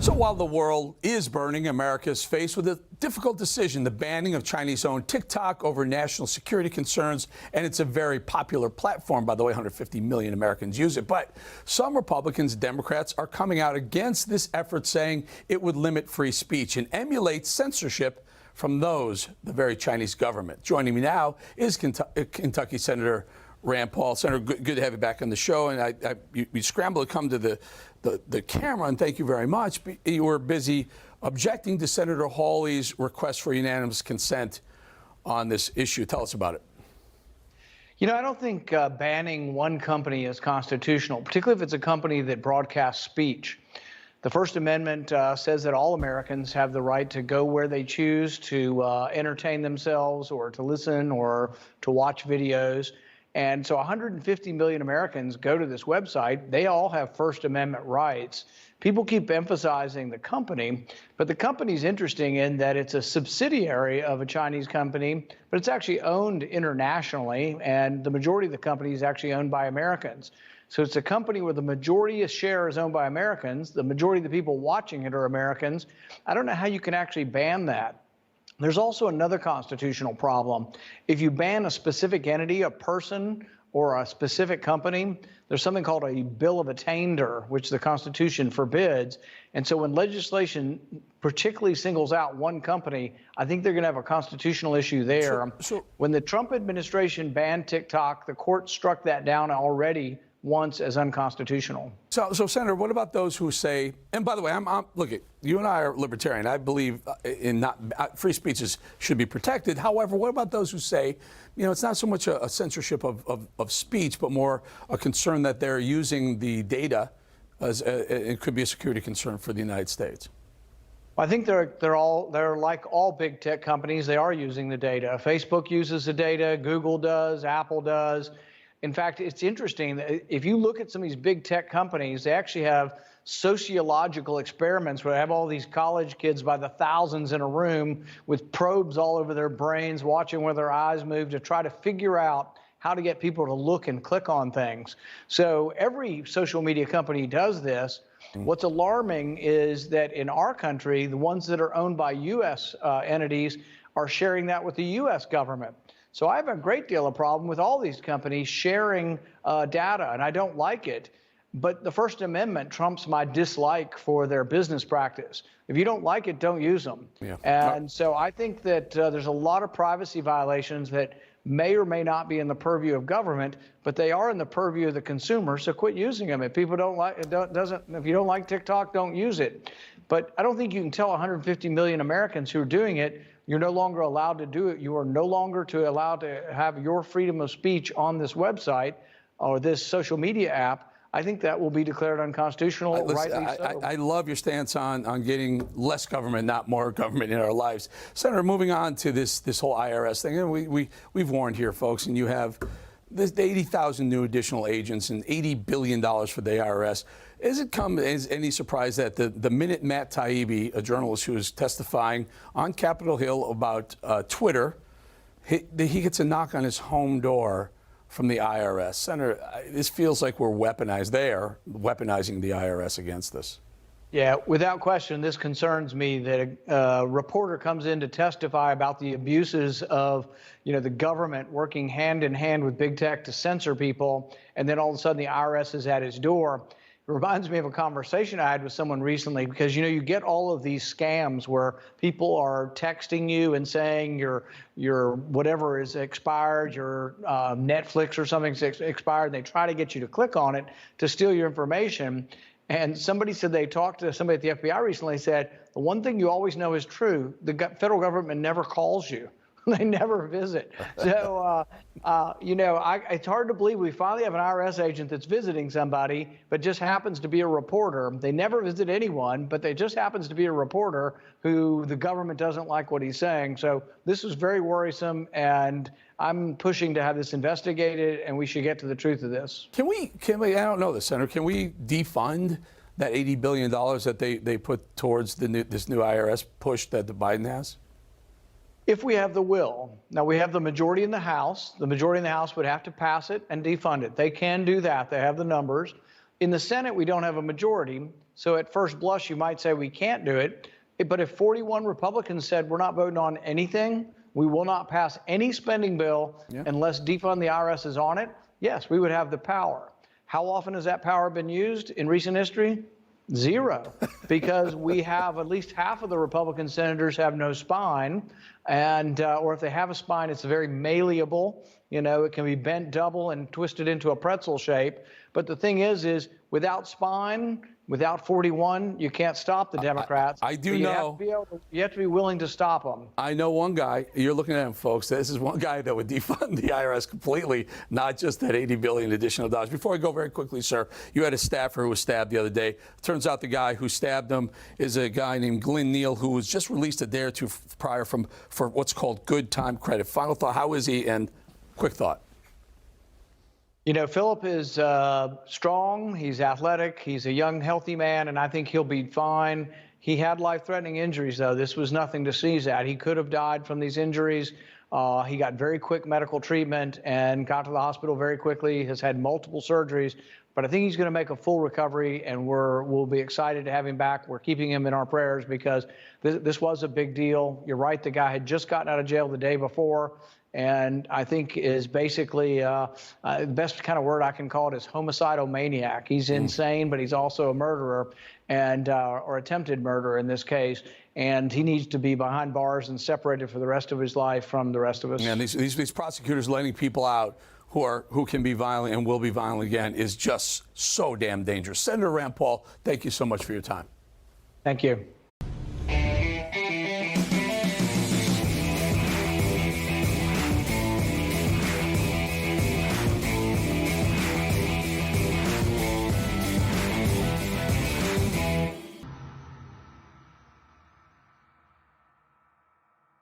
So while the world is burning, America is faced with a difficult decision, the banning of Chinese-owned TikTok over national security concerns. And it's a very popular platform, by the way, 150 million Americans use it. But some Republicans and Democrats are coming out against this effort, saying it would limit free speech and emulate censorship from the very Chinese government. Joining me now is Kentucky Senator Rand Paul. Senator, good to have you back on the show. And you scrambled to come to the camera, and thank you very much. You were busy objecting to Senator Hawley's request for unanimous consent on this issue. Tell us about it. You know, I don't think banning one company is constitutional, particularly if it's a company that broadcasts speech. The First Amendment says that all Americans have the right to go where they choose to entertain themselves or to listen or to watch videos. And so 150 million Americans go to this website. They all have First Amendment rights. People keep emphasizing the company, but the company's interesting in that it's a subsidiary of a Chinese company, but it's actually owned internationally, and the majority of the company is actually owned by Americans. So it's a company where the majority of share is owned by Americans. The majority of the people watching it are Americans. I don't know how you can actually ban that. There's also another constitutional problem. If you ban a specific entity, a person, or a specific company, there's something called a bill of attainder, which the Constitution forbids. And so when legislation particularly singles out one company, I think they're going to have a constitutional issue there. When the Trump administration banned TikTok, the court struck that down already once as unconstitutional. So, Senator, what about those who say, and by the way, look, you and I are libertarian. I believe in free speech should be protected. However, what about those who say, you know, it's not so much a censorship of speech, but more a concern that they're using the data as it could be a security concern for the United States? I think they're like all big tech companies. They are using the data. Facebook uses the data. Google does. Apple does. In fact, it's interesting that if you look at some of these big tech companies, they actually have sociological experiments where they have all these college kids by the thousands in a room with probes all over their brains, watching where their eyes move to try to figure out how to get people to look and click on things. So every social media company does this. What's alarming is that in our country, the ones that are owned by U.S. entities are sharing that with the U.S. government. So I have a great deal of problem with all these companies sharing data, and I don't like it. But the First Amendment trumps my dislike for their business practice. If you don't like it, don't use them. Yeah. And so I think that there's a lot of privacy violations that may or may not be in the purview of government, but they are in the purview of the consumer. So quit using them. If people don't like it, if you don't like TikTok, don't use it. But I don't think you can tell 150 million Americans who are doing it, you're no longer allowed to do it. You are no longer allowed to have your freedom of speech on this website or this social media app. I think that will be declared unconstitutional. Rightly so. I love your stance on getting less government, not more government in our lives. Senator, moving on to this whole IRS thing, and we've warned here, folks, and you have the 80,000 new additional agents and $80 billion for the IRS. Has it come as any surprise that the minute Matt Taibbi, a journalist who is testifying on Capitol Hill about Twitter, he gets a knock on his home door from the IRS? Senator, this feels like we're weaponized. They are weaponizing the IRS against us. Yeah, without question, this concerns me that a reporter comes in to testify about the abuses of, the government working hand in hand with big tech to censor people, and then all of a sudden the IRS is at his door. It reminds me of a conversation I had with someone recently because, you get all of these scams where people are texting you and saying your whatever is expired, your Netflix or something's expired, and they try to get you to click on it to steal your information. And somebody said they talked to somebody at the FBI recently, said, the one thing you always know is true, the federal government never calls you. They never visit. So, it's hard to believe we finally have an IRS agent that's visiting somebody, but just happens to be a reporter. They never visit anyone, but they just happens to be a reporter who the government doesn't like what he's saying. So this is very worrisome, and I'm pushing to have this investigated, and we should get to the truth of this. Can we, I don't know this, Senator, can we defund that $80 billion that they put towards this new IRS push that Biden has? If we have the will. Now, we have the majority in the House. The majority in the House would have to pass it and defund it. They can do that. They have the numbers. In the Senate, we don't have a majority. So at first blush, you might say we can't do it. But if 41 Republicans said we're not voting on anything, we will not pass any spending bill unless defund the IRS is on it, yes, we would have the power. How often has that power been used in recent history? Zero, because we have at least half of the Republican senators have no spine, and or if they have a spine, it's very malleable. You know, it can be bent double and twisted into a pretzel shape. But the thing is without spine, without 41, you can't stop the Democrats. I do know. You have to be willing to stop them. I know one guy. You're looking at him, folks. This is one guy that would defund the IRS completely, not just that $80 billion additional dollars. Before I go very quickly, sir, you had a staffer who was stabbed the other day. Turns out the guy who stabbed him is a guy named Glenn Neal, who was just released a day or two prior for what's called good time credit. Final thought, how is he? And quick thought. You know, Philip is strong. He's athletic. He's a young, healthy man, and I think he'll be fine. He had life-threatening injuries, though. This was nothing to sneeze at. He could have died from these injuries. He got very quick medical treatment and got to the hospital very quickly, has had multiple surgeries. But I think he's going to make a full recovery, and we'll be excited to have him back. We're keeping him in our prayers because this was a big deal. You're right, the guy had just gotten out of jail the day before, and I think is basically the best kind of word I can call it is homicidal maniac. He's insane, but he's also a murderer, and or attempted murder in this case. And he needs to be behind bars and separated for the rest of his life from the rest of us. And these prosecutors letting people out who can be violent and will be violent again is just so damn dangerous. Senator Rand Paul, thank you so much for your time. Thank you.